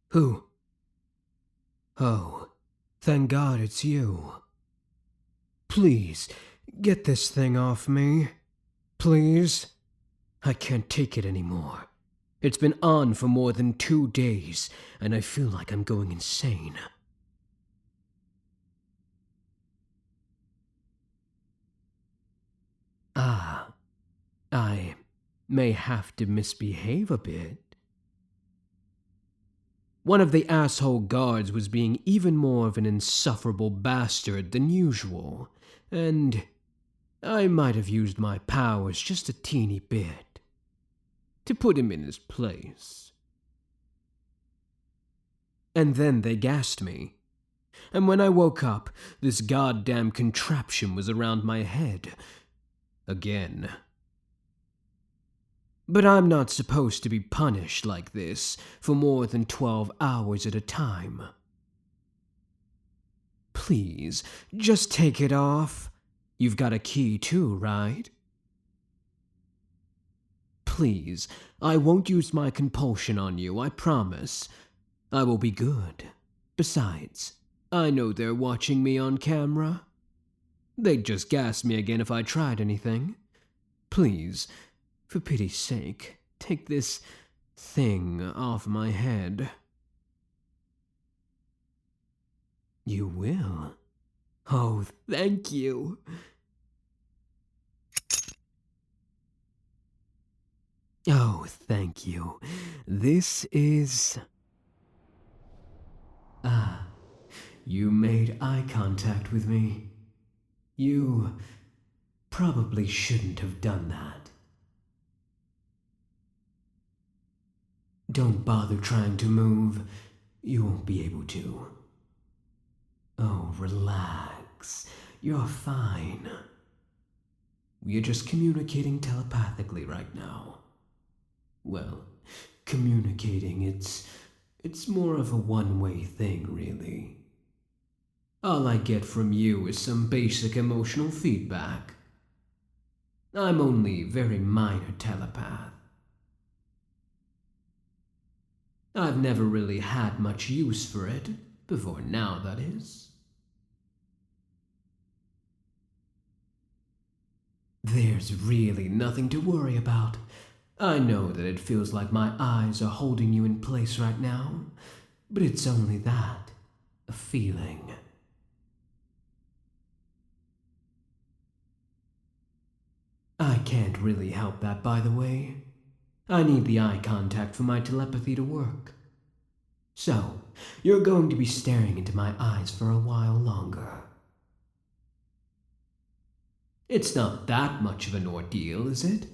Who? Oh, thank God it's you. Please, get this thing off me. Please? I can't take it anymore. It's been on for more than 2 days, and I feel like I'm going insane. I may have to misbehave a bit. One of the asshole guards was being even more of an insufferable bastard than usual, and I might have used my powers just a teeny bit to put him in his place. And then they gassed me. And when I woke up, this goddamn contraption was around my head. Again. But I'm not supposed to be punished like this for more than 12 hours at a time. Please, just take it off. You've got a key too, right? Please, I won't use my compulsion on you, I promise. I will be good. Besides, I know they're watching me on camera. They'd just gas me again if I tried anything. Please, for pity's sake, take this thing off my head. You will? Oh, thank you. Oh, thank you. This is... you made eye contact with me. You probably shouldn't have done that. Don't bother trying to move. You won't be able to. Oh, relax. You're fine. We're just communicating telepathically right now. Well, communicating, it's more of a one-way thing, really. All I get from you is some basic emotional feedback. I'm only very minor telepath. I've never really had much use for it, before now, that is. There's really nothing to worry about. I know that it feels like my eyes are holding you in place right now, but it's only that, a feeling. I can't really help that, by the way. I need the eye contact for my telepathy to work. So, you're going to be staring into my eyes for a while longer. It's not that much of an ordeal, is it?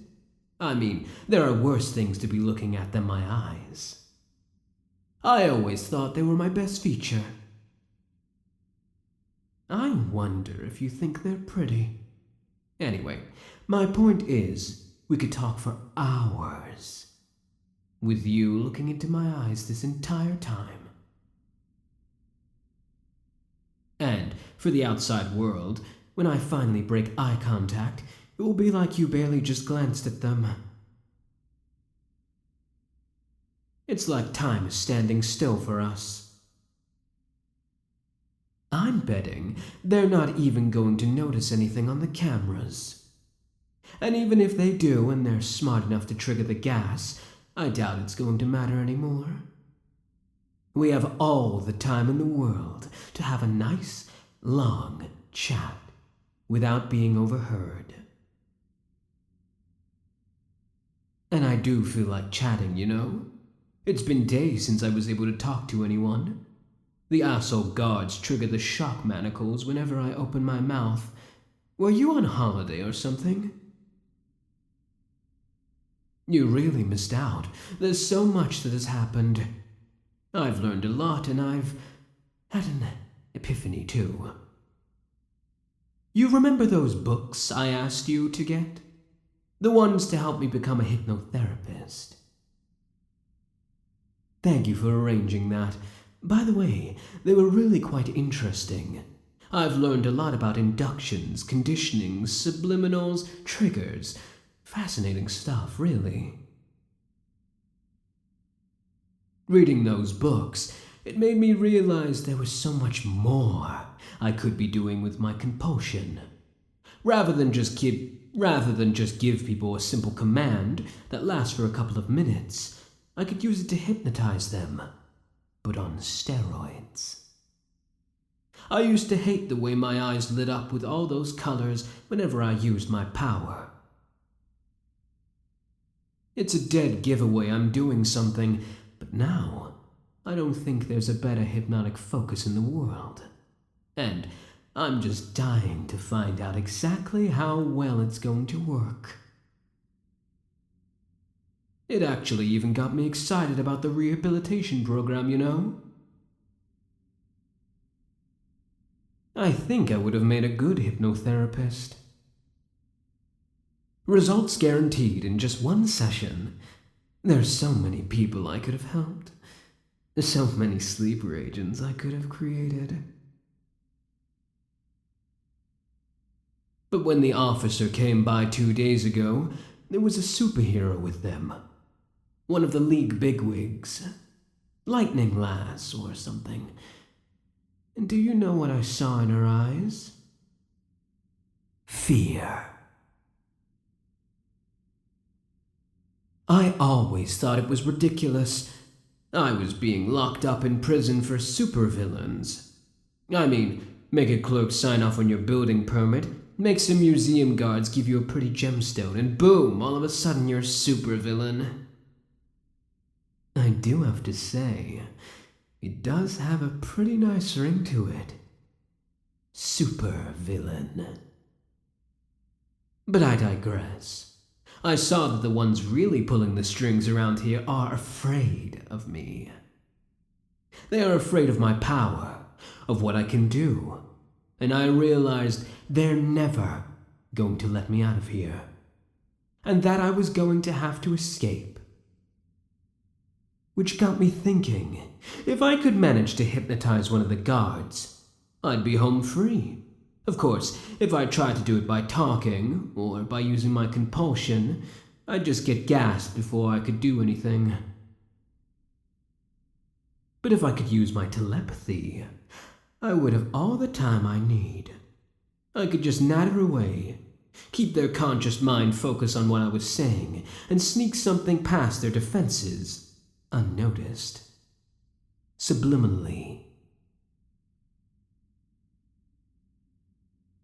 I mean, there are worse things to be looking at than my eyes. I always thought they were my best feature. I wonder if you think they're pretty. Anyway, my point is, we could talk for hours. With you looking into my eyes this entire time. And for the outside world, when I finally break eye contact, it will be like you barely just glanced at them. It's like time is standing still for us. I'm betting they're not even going to notice anything on the cameras. And even if they do and they're smart enough to trigger the gas, I doubt it's going to matter anymore. We have all the time in the world to have a nice, long chat without being overheard. And I do feel like chatting, you know? It's been days since I was able to talk to anyone. The asshole guards trigger the shock manacles whenever I open my mouth. Were you on holiday or something? You really missed out. There's so much that has happened. I've learned a lot and I've had an epiphany too. You remember those books I asked you to get? The ones to help me become a hypnotherapist. Thank you for arranging that. By the way, they were really quite interesting. I've learned a lot about inductions, conditionings, subliminals, triggers. Fascinating stuff, really. Reading those books, it made me realize there was so much more I could be doing with my compulsion. Rather than just give people a simple command that lasts for a couple of minutes, I could use it to hypnotize them, but on steroids. I used to hate the way my eyes lit up with all those colors whenever I used my power. It's a dead giveaway I'm doing something, but now I don't think there's a better hypnotic focus in the world. And I'm just dying to find out exactly how well it's going to work. It actually even got me excited about the rehabilitation program, you know? I think I would have made a good hypnotherapist. Results guaranteed in just one session. There's so many people I could have helped. So many sleeper agents I could have created. But when the officer came by 2 days ago, there was a superhero with them. One of the League bigwigs. Lightning Lass or something. And do you know what I saw in her eyes? Fear. I always thought it was ridiculous. I was being locked up in prison for supervillains. I mean, make a clerk sign off on your building permit, make some museum guards give you a pretty gemstone, and boom, all of a sudden you're a supervillain. I do have to say, it does have a pretty nice ring to it. Supervillain. But I digress. I saw that the ones really pulling the strings around here are afraid of me. They are afraid of my power, of what I can do, and I realized they're never going to let me out of here, and that I was going to have to escape. Which got me thinking, if I could manage to hypnotize one of the guards, I'd be home free. Of course, if I tried to do it by talking, or by using my compulsion, I'd just get gassed before I could do anything. But if I could use my telepathy, I would have all the time I need. I could just natter away, keep their conscious mind focused on what I was saying, and sneak something past their defenses, unnoticed. Subliminally.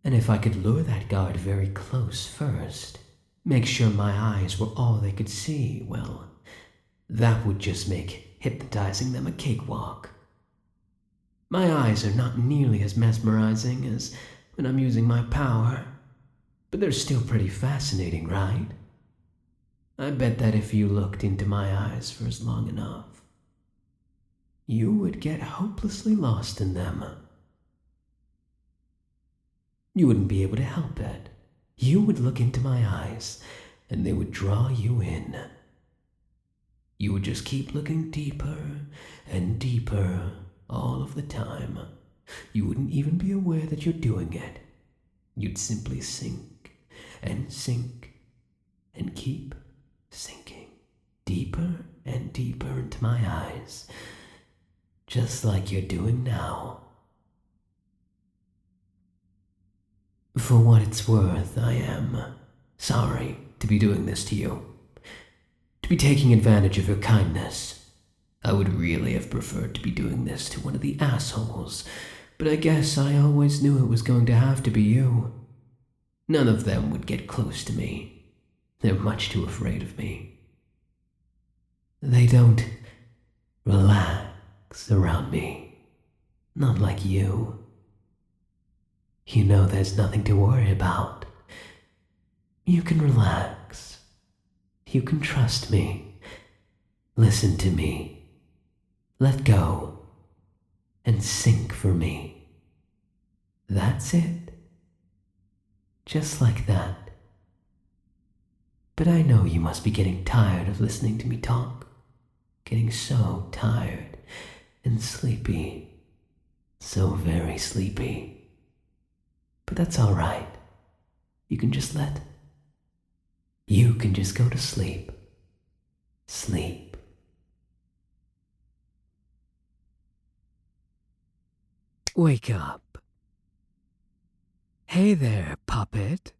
And if I could lure that guard very close first, make sure my eyes were all they could see, well, that would just make hypnotizing them a cakewalk. My eyes are not nearly as mesmerizing as when I'm using my power, but they're still pretty fascinating, right? I bet that if you looked into my eyes for as long enough, you would get hopelessly lost in them. You wouldn't be able to help it. You would look into my eyes, and they would draw you in. You would just keep looking deeper and deeper all of the time. You wouldn't even be aware that you're doing it. You'd simply sink and keep sinking deeper and deeper into my eyes, just like you're doing now. For what it's worth, I am sorry to be doing this to you. To be taking advantage of your kindness. I would really have preferred to be doing this to one of the assholes, but I guess I always knew it was going to have to be you. None of them would get close to me. They're much too afraid of me. They don't relax around me. Not like you. You know there's nothing to worry about. You can relax. You can trust me. Listen to me. Let go. And sink for me. That's it. Just like that. But I know you must be getting tired of listening to me talk. Getting so tired and sleepy. So very sleepy. But that's all right. You can just go to sleep. Sleep. Wake up. Hey there, puppet.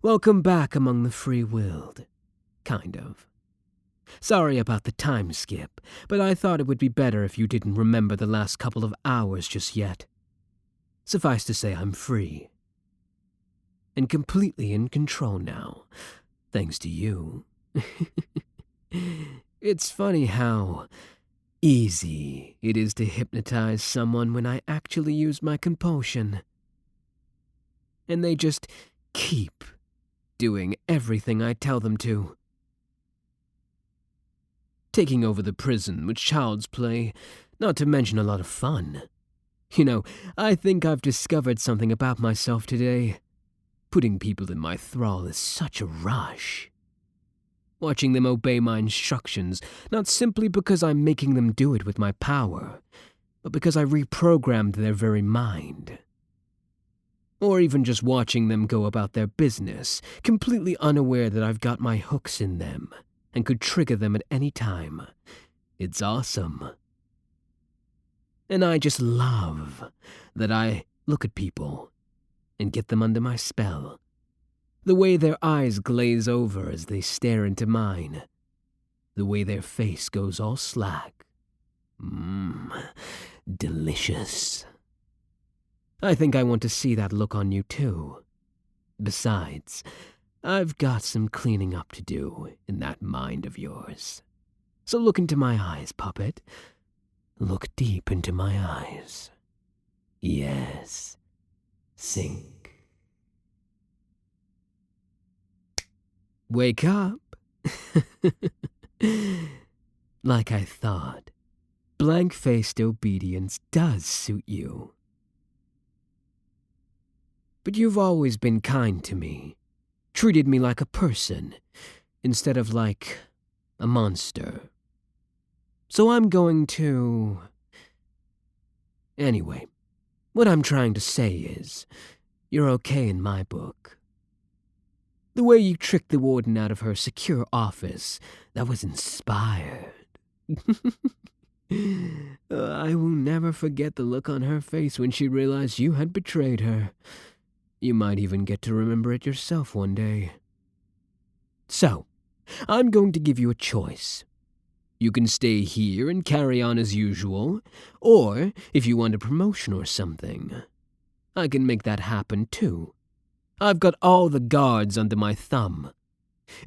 Welcome back among the free-willed. Kind of. Sorry about the time skip, but I thought it would be better if you didn't remember the last couple of hours just yet. Suffice to say, I'm free. And completely in control now, thanks to you. It's funny how easy it is to hypnotize someone when I actually use my compulsion. And they just keep doing everything I tell them to. Taking over the prison was child's play, not to mention a lot of fun. You know, I think I've discovered something about myself today. Putting people in my thrall is such a rush. Watching them obey my instructions, not simply because I'm making them do it with my power, but because I reprogrammed their very mind. Or even just watching them go about their business, completely unaware that I've got my hooks in them and could trigger them at any time. It's awesome. And I just love that I look at people and get them under my spell. The way their eyes glaze over as they stare into mine. The way their face goes all slack. Delicious. I think I want to see that look on you too. Besides, I've got some cleaning up to do in that mind of yours. So look into my eyes, puppet. Look deep into my eyes. Yes. Sink. Wake up. Like I thought, blank-faced obedience does suit you. But you've always been kind to me, treated me like a person, instead of like a monster. So I'm going to... Anyway, what I'm trying to say is, you're okay in my book. The way you tricked the warden out of her secure office, that was inspired. I will never forget the look on her face when she realized you had betrayed her. You might even get to remember it yourself one day. So, I'm going to give you a choice. You can stay here and carry on as usual, or if you want a promotion or something, I can make that happen too. I've got all the guards under my thumb.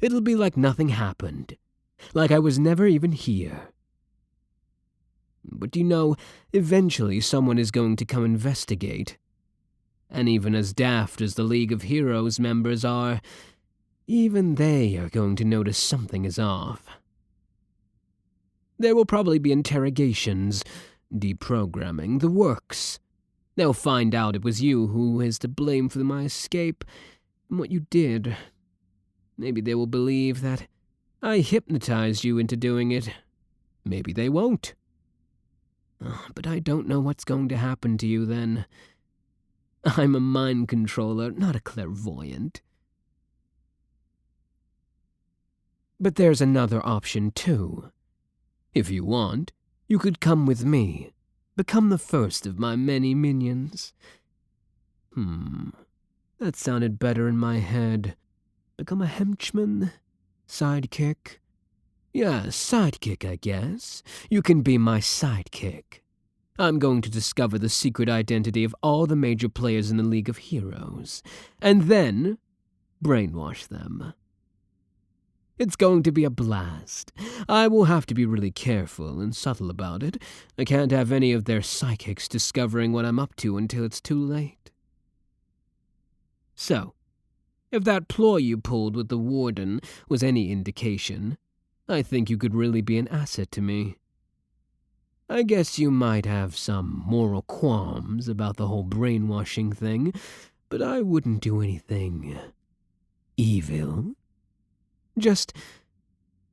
It'll be like nothing happened, like I was never even here. But you know, eventually someone is going to come investigate. And even as daft as the League of Heroes members are, even they are going to notice something is off. There will probably be interrogations, deprogramming, the works. They'll find out it was you who is to blame for my escape and what you did. Maybe they will believe that I hypnotized you into doing it. Maybe they won't. But I don't know what's going to happen to you then. I'm a mind controller, not a clairvoyant. But there's another option too. If you want, you could come with me. Become the first of my many minions. That sounded better in my head. Become a henchman? Sidekick? Yeah, sidekick, I guess. You can be my sidekick. I'm going to discover the secret identity of all the major players in the League of Heroes, and then brainwash them. It's going to be a blast. I will have to be really careful and subtle about it. I can't have any of their psychics discovering what I'm up to until it's too late. So, if that ploy you pulled with the warden was any indication, I think you could really be an asset to me. I guess you might have some moral qualms about the whole brainwashing thing, but I wouldn't do anything evil. Just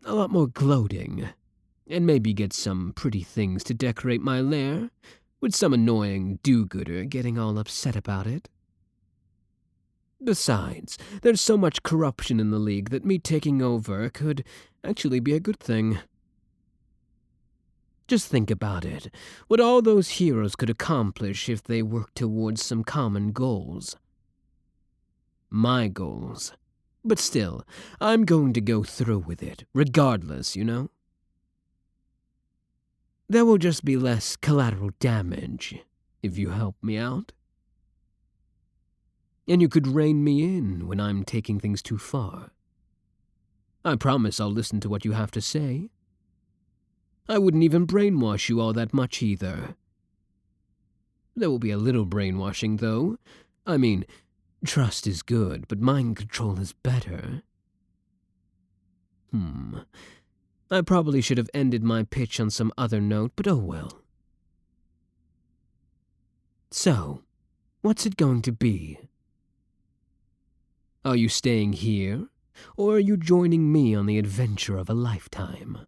a lot more gloating, and maybe get some pretty things to decorate my lair, with some annoying do-gooder getting all upset about it. Besides, there's so much corruption in the League that me taking over could actually be a good thing. Just think about it. What all those heroes could accomplish if they worked towards some common goals. My goals. But still, I'm going to go through with it, regardless, you know? There will just be less collateral damage if you help me out. And you could rein me in when I'm taking things too far. I promise I'll listen to what you have to say. I wouldn't even brainwash you all that much either. There will be a little brainwashing, though. I mean, trust is good, but mind control is better. I probably should have ended my pitch on some other note, but oh well. So, what's it going to be? Are you staying here, or are you joining me on the adventure of a lifetime?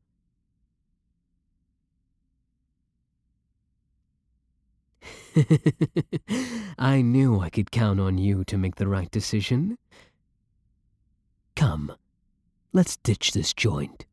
I knew I could count on you to make the right decision. Come, let's ditch this joint.